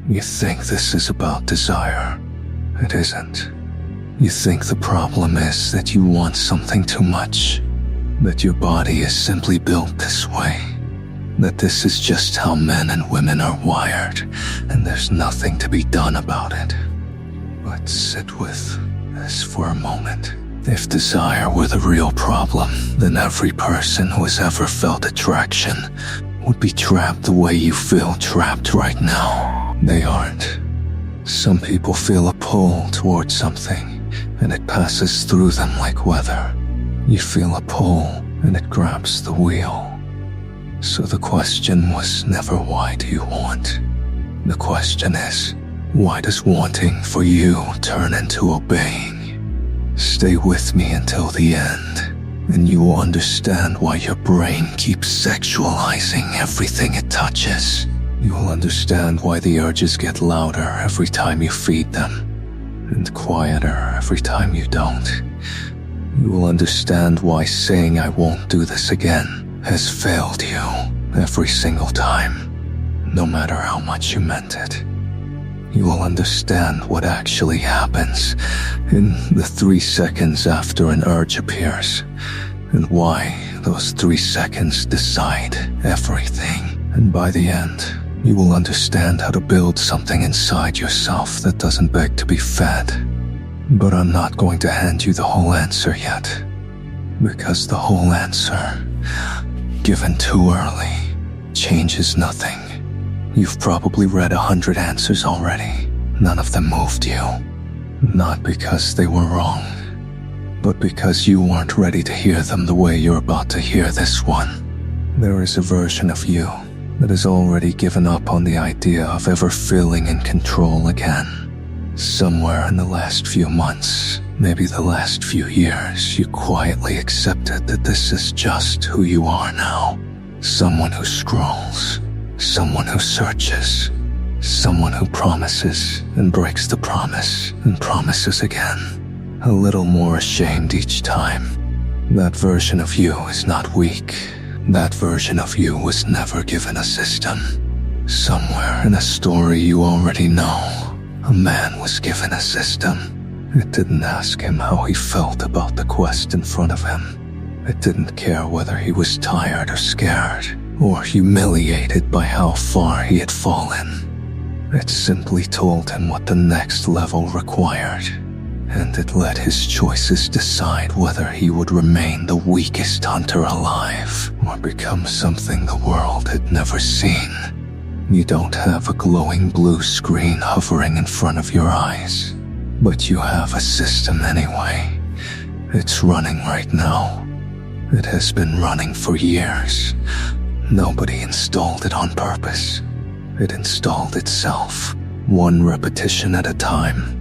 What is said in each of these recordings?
You think this is about desire. It isn't. You think the problem is that you want something too much, that your body is simply built this way, that this is just how men and women are wired, and there's nothing to be done about it. But sit with this for a moment. If desire were the real problem, then every person who has ever felt attraction would be trapped the way you feel trapped right now. They aren't. Some people feel a pull towards something, and it passes through them like weather. You feel a pull, and it grabs the wheel. So the question was never why do you want? The question is, why does wanting for you turn into obeying? Stay with me until the end, and you will understand why your brain keeps sexualizing everything it touches. You will understand why the urges get louder every time you feed them, and quieter every time you don't. You will understand why saying I won't do this again has failed you every single time, no matter how much you meant it. You will understand what actually happens in the 3 seconds after an urge appears, and why those 3 seconds decide everything. And by the end, you will understand how to build something inside yourself that doesn't beg to be fed. But I'm not going to hand you the whole answer yet, because the whole answer, given too early, changes nothing. You've probably read 100 answers already. None of them moved you. Not because they were wrong, but because you weren't ready to hear them the way you're about to hear this one. There is a version of you that has already given up on the idea of ever feeling in control again. Somewhere in the last few months, maybe the last few years, you quietly accepted that this is just who you are now. Someone who scrolls, someone who searches, someone who promises and breaks the promise and promises again, a little more ashamed each time. That version of you is not weak. That version of you was never given a system. Somewhere in a story you already know, a man was given a system. It didn't ask him how he felt about the quest in front of him. It didn't care whether he was tired or scared, or humiliated by how far he had fallen. It simply told him what the next level required, and it let his choices decide whether he would remain the weakest hunter alive, or become something the world had never seen. You don't have a glowing blue screen hovering in front of your eyes, but you have a system anyway. It's running right now. It has been running for years. Nobody installed it on purpose. It installed itself, one repetition at a time.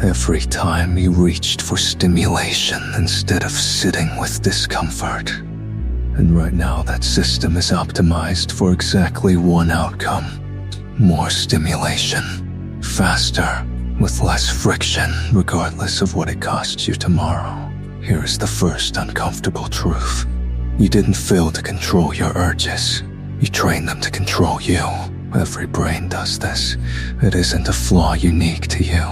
Every time you reached for stimulation instead of sitting with discomfort. And right now that system is optimized for exactly one outcome. More stimulation. Faster, with less friction, regardless of what it costs you tomorrow. Here is the first uncomfortable truth. You didn't fail to control your urges. You trained them to control you. Every brain does this. It isn't a flaw unique to you.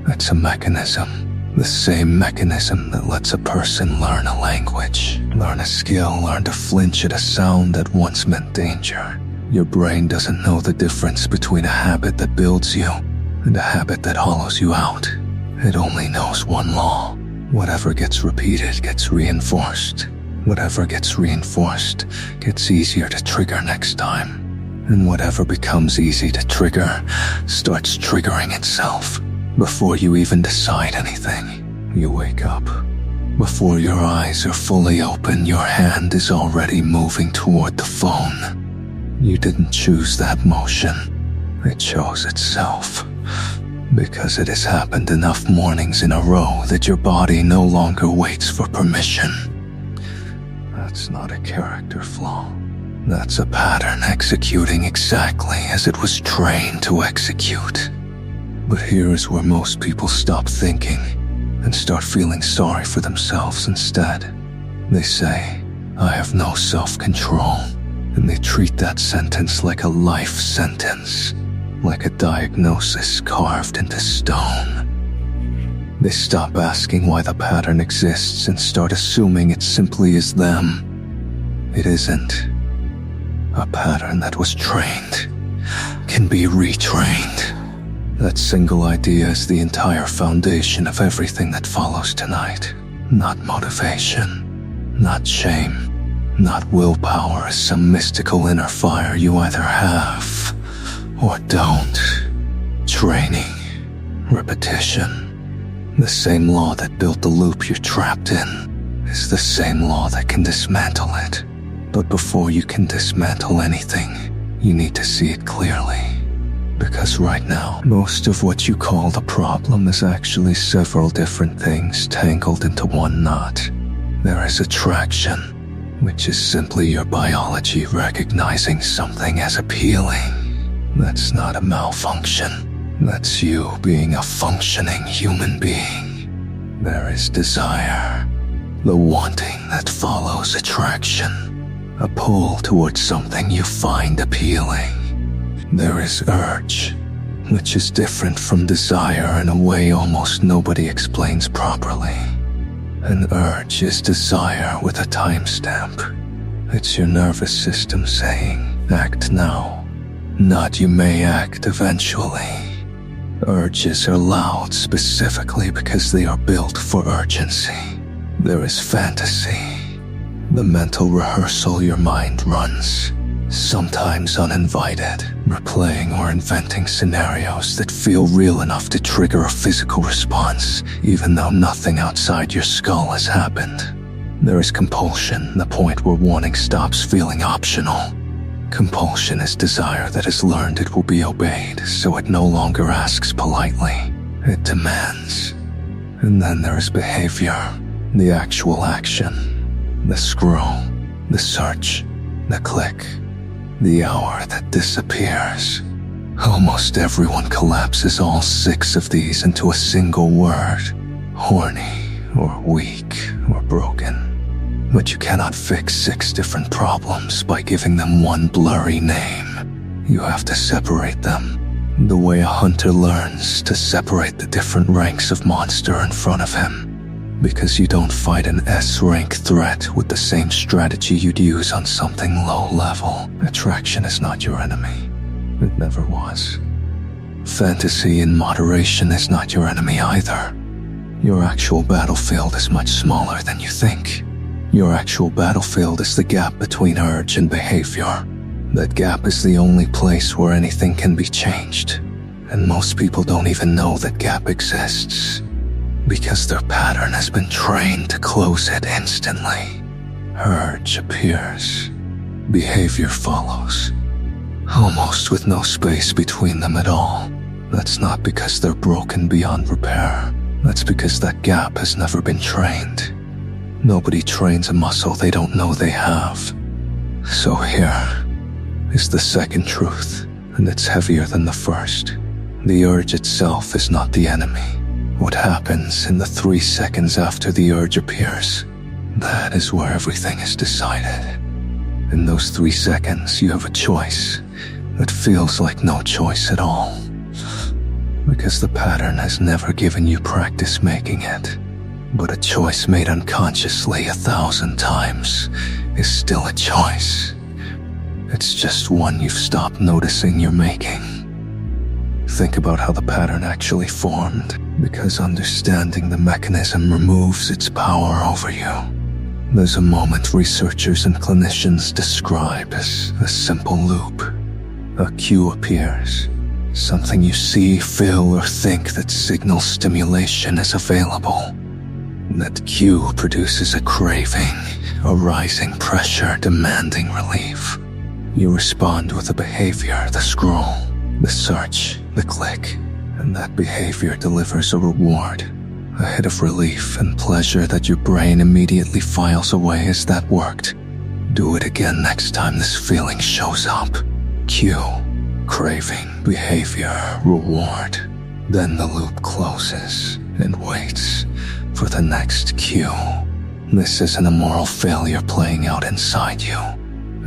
It's a mechanism. The same mechanism that lets a person learn a language, learn a skill, learn to flinch at a sound that once meant danger. Your brain doesn't know the difference between a habit that builds you and a habit that hollows you out. It only knows one law. Whatever gets repeated gets reinforced. Whatever gets reinforced gets easier to trigger next time. And whatever becomes easy to trigger starts triggering itself. Before you even decide anything, you wake up. Before your eyes are fully open, your hand is already moving toward the phone. You didn't choose that motion. It chose itself. Because it has happened enough mornings in a row that your body no longer waits for permission. That's not a character flaw. That's a pattern executing exactly as it was trained to execute. But here is where most people stop thinking and start feeling sorry for themselves instead. They say, I have no self-control, and they treat that sentence like a life sentence. like a diagnosis carved into stone. They stop asking why the pattern exists and start assuming it simply is them. It isn't. A pattern that was trained can be retrained. That single idea is the entire foundation of everything that follows tonight. Not motivation, not shame, not willpower as some mystical inner fire you either have or don't. Training, repetition. The same law that built the loop you're trapped in is the same law that can dismantle it. But before you can dismantle anything, you need to see it clearly. Because right now, most of what you call the problem is actually several different things tangled into one knot. There is attraction, which is simply your biology recognizing something as appealing. That's not a malfunction. That's you being a functioning human being. There is desire, the wanting that follows attraction, a pull towards something you find appealing. There is urge, which is different from desire in a way almost nobody explains properly. An urge is desire with a timestamp. It's your nervous system saying, act now, not you may act eventually. Urges are loud specifically because they are built for urgency. There is fantasy, the mental rehearsal your mind runs, sometimes uninvited, replaying or inventing scenarios that feel real enough to trigger a physical response, even though nothing outside your skull has happened. There is compulsion, the point where wanting stops feeling optional. Compulsion is desire that has learned it will be obeyed, so it no longer asks politely. It demands. And then there is behavior, the actual action, the scroll, the search, the click, the hour that disappears. Almost everyone collapses all 6 of these into a single word: horny, or weak, or broken. But you cannot fix 6 different problems by giving them one blurry name. You have to separate them, the way a hunter learns to separate the different ranks of monster in front of him. Because you don't fight an S-rank threat with the same strategy you'd use on something low level. Attraction is not your enemy. It never was. Fantasy in moderation is not your enemy either. Your actual battlefield is much smaller than you think. Your actual battlefield is the gap between urge and behavior. That gap is the only place where anything can be changed. And most people don't even know that gap exists, because their pattern has been trained to close it instantly. Urge appears. Behavior follows. Almost with no space between them at all. That's not because they're broken beyond repair. That's because that gap has never been trained. Nobody trains a muscle they don't know they have. So here is the second truth, and it's heavier than the first. The urge itself is not the enemy. What happens in the 3 seconds after the urge appears, that is where everything is decided. In those 3 seconds, you have a choice that feels like no choice at all. Because the pattern has never given you practice making it. But a choice made unconsciously 1,000 times is still a choice. It's just one you've stopped noticing you're making. Think about how the pattern actually formed, because understanding the mechanism removes its power over you. There's a moment researchers and clinicians describe as a simple loop. A cue appears, something you see, feel, or think that signals stimulation is available. That cue produces a craving, a rising pressure demanding relief. You respond with a behavior, the scroll, the search, the click, and that behavior delivers a reward, a hit of relief and pleasure that your brain immediately files away as that worked. Do it again next time this feeling shows up. Cue, craving, behavior, reward. Then the loop closes and waits for the next cue. This isn't a moral failure playing out inside you.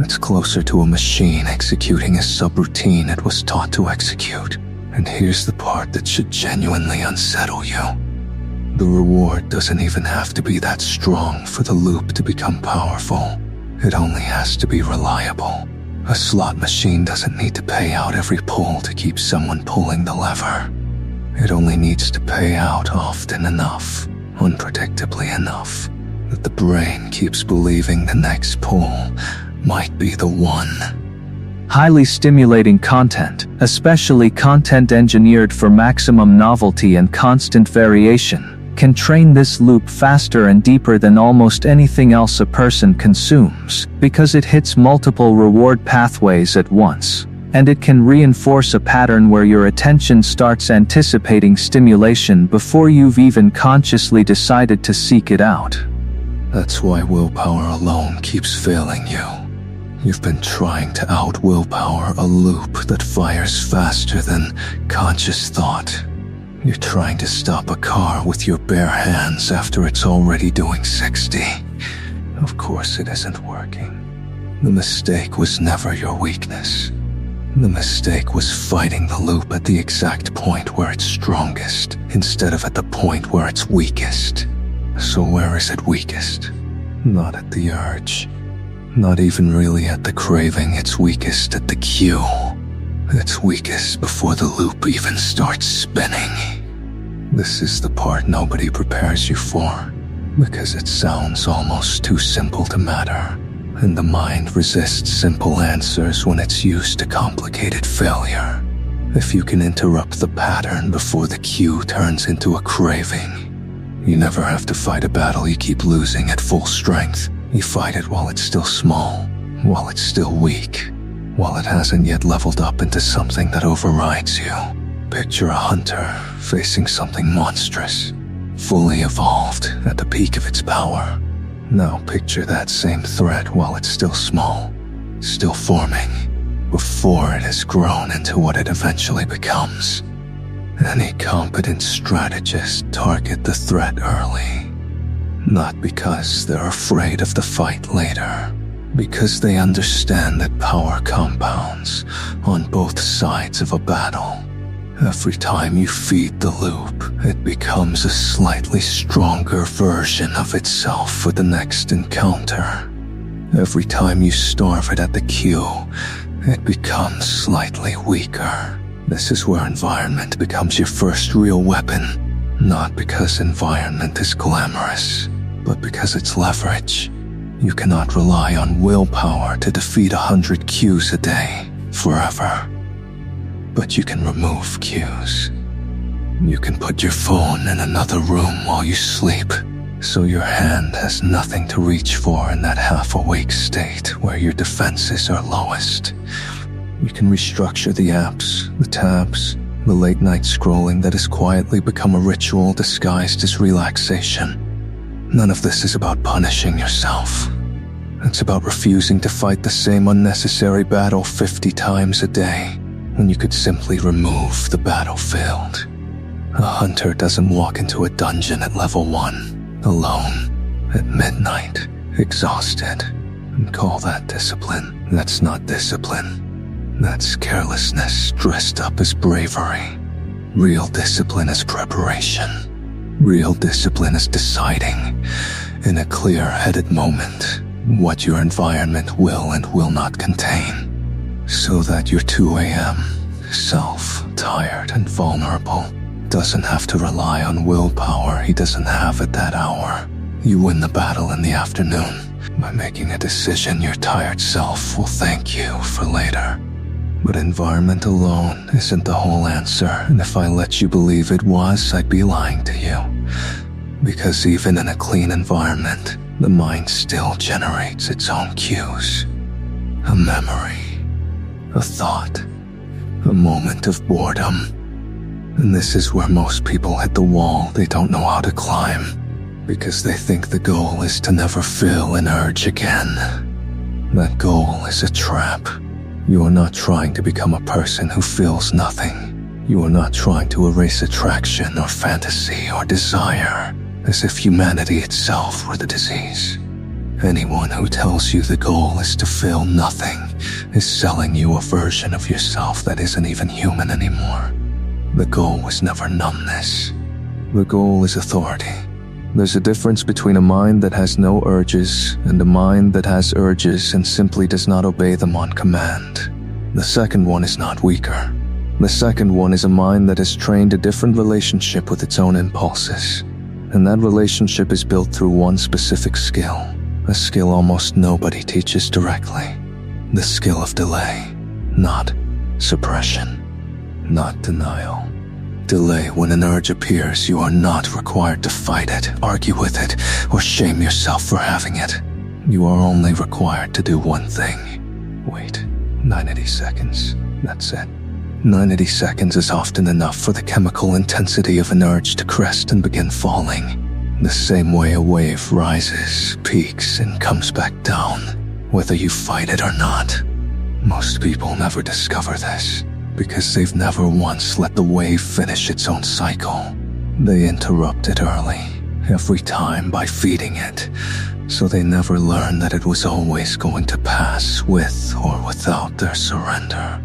It's closer to a machine executing a subroutine it was taught to execute. And here's the part that should genuinely unsettle you. The reward doesn't even have to be that strong for the loop to become powerful. It only has to be reliable. A slot machine doesn't need to pay out every pull to keep someone pulling the lever. It only needs to pay out often enough, unpredictably enough, that the brain keeps believing the next pull might be the one. Highly stimulating content, especially content engineered for maximum novelty and constant variation, can train this loop faster and deeper than almost anything else a person consumes, because it hits multiple reward pathways at once, and it can reinforce a pattern where your attention starts anticipating stimulation before you've even consciously decided to seek it out. That's why willpower alone keeps failing you. You've been trying to out-willpower a loop that fires faster than conscious thought. You're trying to stop a car with your bare hands after it's already doing 60. Of course it isn't working. The mistake was never your weakness. The mistake was fighting the loop at the exact point where it's strongest, instead of at the point where it's weakest. So where is it weakest? Not at the urge. Not even really at the craving. It's weakest at the cue. It's weakest before the loop even starts spinning. This is the part nobody prepares you for, because it sounds almost too simple to matter, and the mind resists simple answers when it's used to complicated failure. If you can interrupt the pattern before the cue turns into a craving, you never have to fight a battle you keep losing at full strength. You fight it while it's still small, while it's still weak, while it hasn't yet leveled up into something that overrides you. Picture a hunter facing something monstrous, fully evolved at the peak of its power. Now picture that same threat while it's still small, still forming, before it has grown into what it eventually becomes. Any competent strategist target the threat early. Not because they're afraid of the fight later, because they understand that power compounds on both sides of a battle. Every time you feed the loop, it becomes a slightly stronger version of itself for the next encounter. Every time you starve it at the cue, it becomes slightly weaker. This is where environment becomes your first real weapon. Not because environment is glamorous, but because it's leverage. You cannot rely on willpower to defeat 100 cues a day, forever. But you can remove cues. You can put your phone in another room while you sleep, so your hand has nothing to reach for in that half-awake state where your defenses are lowest. You can restructure the apps, the tabs, the late-night scrolling that has quietly become a ritual disguised as relaxation. None of this is about punishing yourself. It's about refusing to fight the same unnecessary battle 50 times a day when you could simply remove the battlefield. A hunter doesn't walk into a dungeon at level 1, alone, at midnight, exhausted, and call that discipline. That's not discipline. That's carelessness dressed up as bravery. Real discipline is preparation. Real discipline is deciding, in a clear-headed moment, what your environment will and will not contain, so that your 2 a.m. self, tired and vulnerable, doesn't have to rely on willpower he doesn't have at that hour. You win the battle in the afternoon by making a decision your tired self will thank you for later. But environment alone isn't the whole answer, and if I let you believe it was, I'd be lying to you. Because even in a clean environment, the mind still generates its own cues. A memory, a thought, a moment of boredom. And this is where most people hit the wall they don't know how to climb, because they think the goal is to never feel an urge again. That goal is a trap. You are not trying to become a person who feels nothing. You are not trying to erase attraction or fantasy or desire, as if humanity itself were the disease. Anyone who tells you the goal is to feel nothing is selling you a version of yourself that isn't even human anymore. The goal was never numbness. The goal is authority. There's a difference between a mind that has no urges and a mind that has urges and simply does not obey them on command. The second one is not weaker. The second one is a mind that has trained a different relationship with its own impulses. And that relationship is built through one specific skill, a skill almost nobody teaches directly. The skill of delay, not suppression, not denial. Delay when an urge appears. You are not required to fight it, argue with it, or shame yourself for having it. You are only required to do one thing. Wait, 90 seconds, that's it. 90 seconds is often enough for the chemical intensity of an urge to crest and begin falling. The same way a wave rises, peaks, and comes back down, whether you fight it or not. Most people never discover this, because they've never once let the wave finish its own cycle. They interrupt it early, every time by feeding it, so they never learn that it was always going to pass with or without their surrender.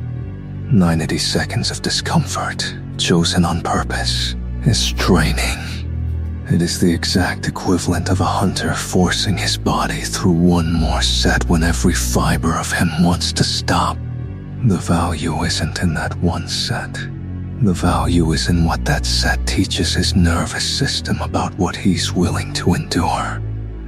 90 seconds of discomfort, chosen on purpose, is training. It is the exact equivalent of a hunter forcing his body through one more set when every fiber of him wants to stop. The value isn't in that one set. The value is in what that set teaches his nervous system about what he's willing to endure.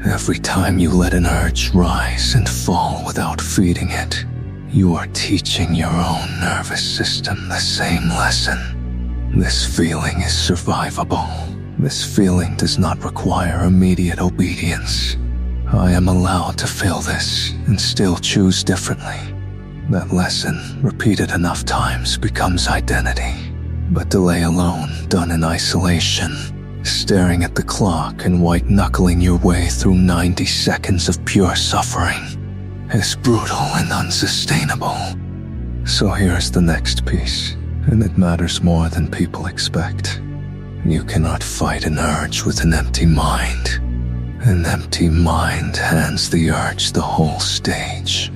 Every time you let an urge rise and fall without feeding it, you are teaching your own nervous system the same lesson. This feeling is survivable. This feeling does not require immediate obedience. I am allowed to feel this and still choose differently. That lesson, repeated enough times, becomes identity. But delay alone, done in isolation, staring at the clock and white-knuckling your way through 90 seconds of pure suffering, is brutal and unsustainable. So here's the next piece, and it matters more than people expect. You cannot fight an urge with an empty mind. An empty mind hands the urge the whole stage.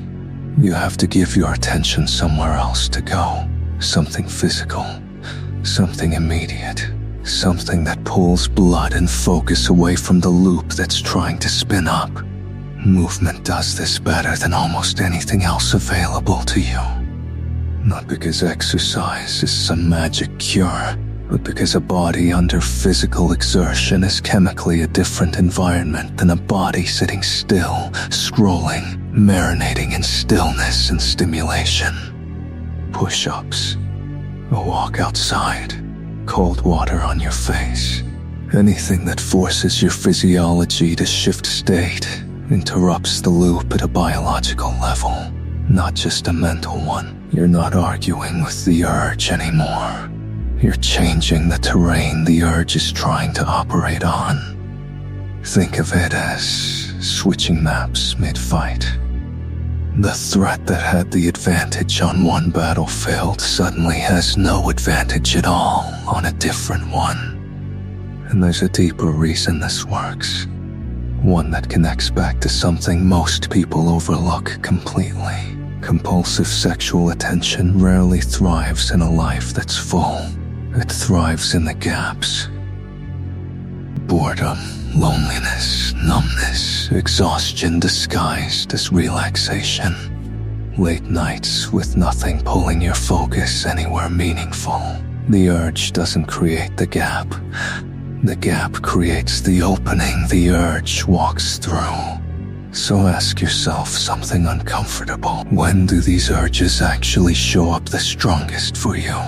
You have to give your attention somewhere else to go. Something physical, something immediate, something that pulls blood and focus away from the loop that's trying to spin up. Movement does this better than almost anything else available to you. Not because exercise is some magic cure, but because a body under physical exertion is chemically a different environment than a body sitting still, scrolling, marinating in stillness and stimulation. Push-ups, a walk outside, cold water on your face. Anything that forces your physiology to shift state interrupts the loop at a biological level, not just a mental one. You're not arguing with the urge anymore. You're changing the terrain the urge is trying to operate on. Think of it as switching maps mid-fight. The threat that had the advantage on one battlefield suddenly has no advantage at all on a different one. And there's a deeper reason this works. One that connects back to something most people overlook completely. Compulsive sexual attention rarely thrives in a life that's full. It thrives in the gaps. Boredom, loneliness, numbness, exhaustion disguised as relaxation. Late nights with nothing pulling your focus anywhere meaningful. The urge doesn't create the gap. The gap creates the opening the urge walks through. So ask yourself something uncomfortable. When do these urges actually show up the strongest for you?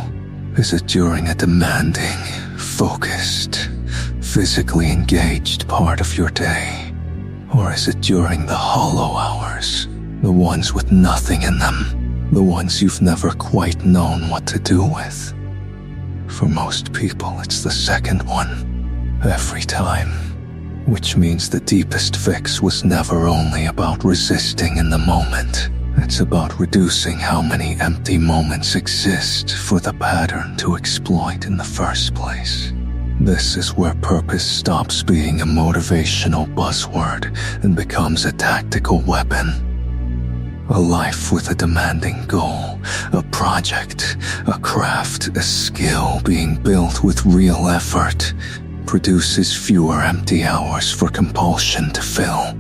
Is it during a demanding, focused, physically engaged part of your day? Or is it during the hollow hours, the ones with nothing in them, the ones you've never quite known what to do with? For most people, it's the second one, every time. Which means the deepest fix was never only about resisting in the moment. It's about reducing how many empty moments exist for the pattern to exploit in the first place. This is where purpose stops being a motivational buzzword and becomes a tactical weapon. A life with a demanding goal, a project, a craft, a skill being built with real effort produces fewer empty hours for compulsion to fill.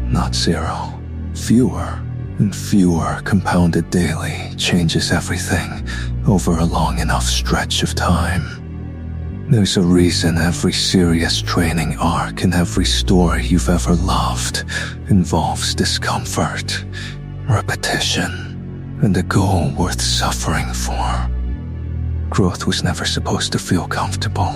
Not zero, fewer, and fewer compounded daily changes everything over a long enough stretch of time. There's a reason every serious training arc and every story you've ever loved involves discomfort, repetition, and a goal worth suffering for. Growth was never supposed to feel comfortable.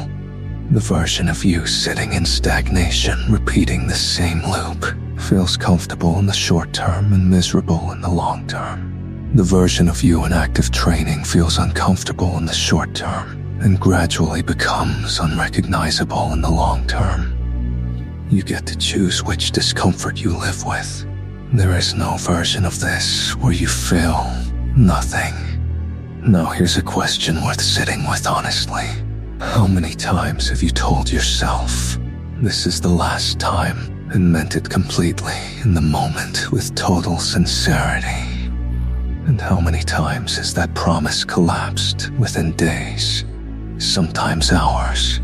The version of you sitting in stagnation, repeating the same loop, feels comfortable in the short term and miserable in the long term. The version of you in active training feels uncomfortable in the short term and gradually becomes unrecognizable in the long term. You get to choose which discomfort you live with. There is no version of this where you feel nothing. Now here's a question worth sitting with honestly. How many times have you told yourself, this is the last time, and meant it completely in the moment with total sincerity? And how many times has that promise collapsed within days? Sometimes hours.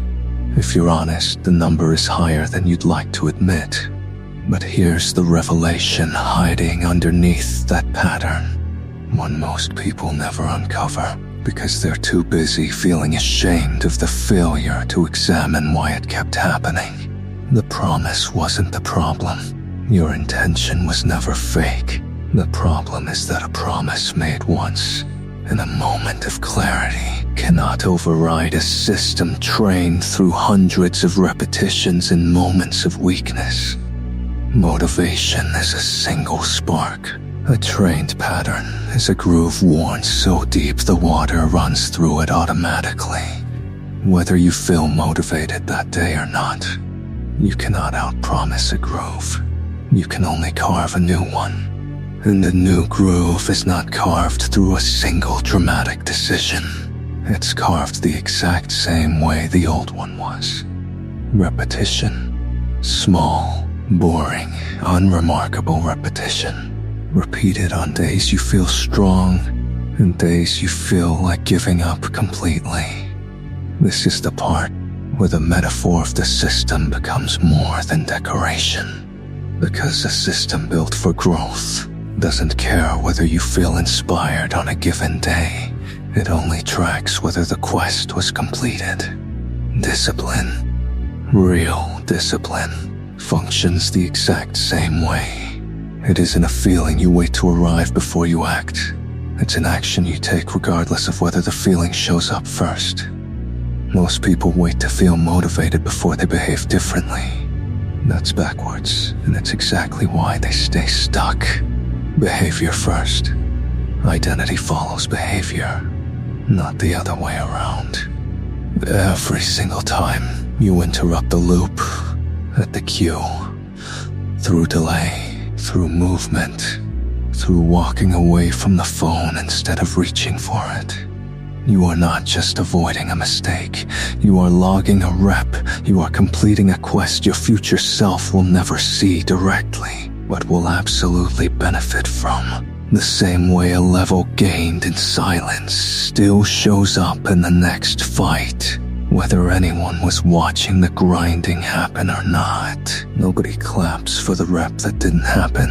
If you're honest, the number is higher than you'd like to admit. But here's the revelation hiding underneath that pattern, one most people never uncover because they're too busy feeling ashamed of the failure to examine why it kept happening. The promise wasn't the problem. Your intention was never fake. The problem is that a promise made once, in a moment of clarity, cannot override a system trained through hundreds of repetitions in moments of weakness. Motivation is a single spark. A trained pattern is a groove worn so deep the water runs through it automatically. Whether you feel motivated that day or not, you cannot outpromise a groove. You can only carve a new one. And a new groove is not carved through a single dramatic decision. It's carved the exact same way the old one was. Repetition. Small, boring, unremarkable repetition. Repeated on days you feel strong and days you feel like giving up completely. This is the part where the metaphor of the system becomes more than decoration. Because a system built for growth doesn't care whether you feel inspired on a given day. It only tracks whether the quest was completed. Discipline, real discipline, functions the exact same way. It isn't a feeling you wait to arrive before you act. It's an action you take regardless of whether the feeling shows up first. Most people wait to feel motivated before they behave differently. That's backwards, and it's exactly why they stay stuck. Behavior first. Identity follows behavior, not the other way around. Every single time you interrupt the loop, at the cue, through delay, through movement, through walking away from the phone instead of reaching for it, you are not just avoiding a mistake. You are logging a rep. You are completing a quest your future self will never see directly, but will absolutely benefit from. The same way a level gained in silence still shows up in the next fight, whether anyone was watching the grinding happen or not. Nobody claps for the rep that didn't happen.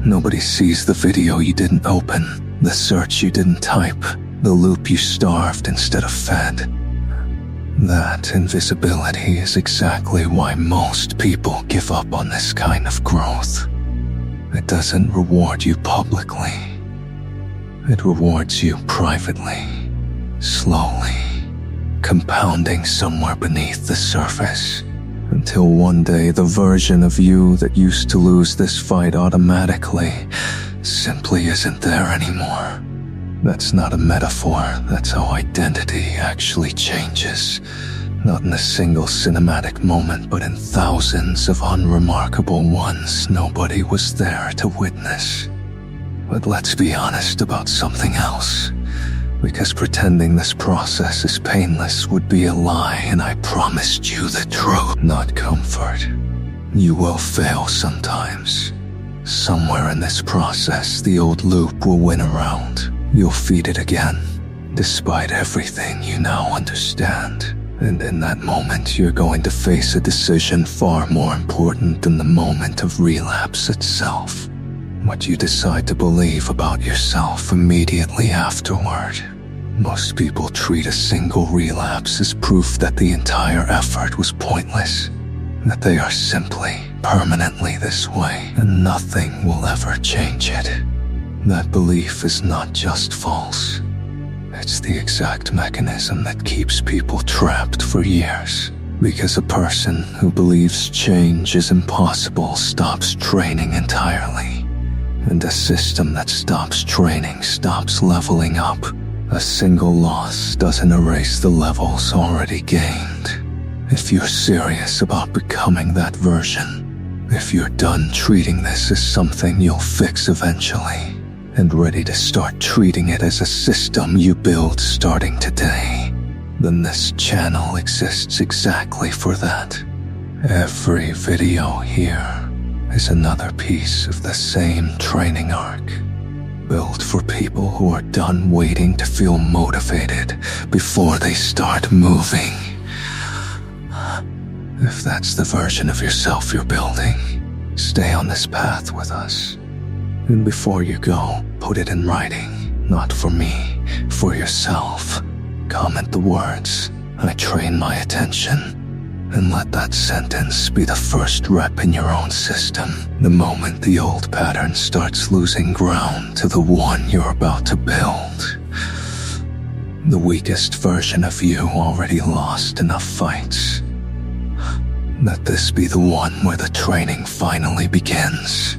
Nobody sees the video you didn't open, the search you didn't type, the loop you starved instead of fed. That invisibility is exactly why most people give up on this kind of growth. It doesn't reward you publicly. It rewards you privately, slowly, compounding somewhere beneath the surface, until one day the version of you that used to lose this fight automatically simply isn't there anymore. That's not a metaphor, that's how identity actually changes. Not in a single cinematic moment, but in thousands of unremarkable ones nobody was there to witness. But let's be honest about something else. Because pretending this process is painless would be a lie, and I promised you the truth, not comfort. You will fail sometimes. Somewhere in this process, the old loop will win around. You'll feed it again, despite everything you now understand. And in that moment, you're going to face a decision far more important than the moment of relapse itself. What you decide to believe about yourself immediately afterward. Most people treat a single relapse as proof that the entire effort was pointless, that they are simply, permanently this way, and nothing will ever change it. That belief is not just false. It's the exact mechanism that keeps people trapped for years. Because a person who believes change is impossible stops training entirely. And a system that stops training stops leveling up. A single loss doesn't erase the levels already gained. If you're serious about becoming that version, if you're done treating this as something you'll fix eventually, and ready to start treating it as a system you build starting today, then this channel exists exactly for that. Every video here is another piece of the same training arc, built for people who are done waiting to feel motivated before they start moving. If that's the version of yourself you're building, stay on this path with us. And before you go, put it in writing, not for me, for yourself. Comment the words, "I train my attention," and let that sentence be the first rep in your own system. The moment the old pattern starts losing ground to the one you're about to build. The weakest version of you already lost enough fights. Let this be the one where the training finally begins.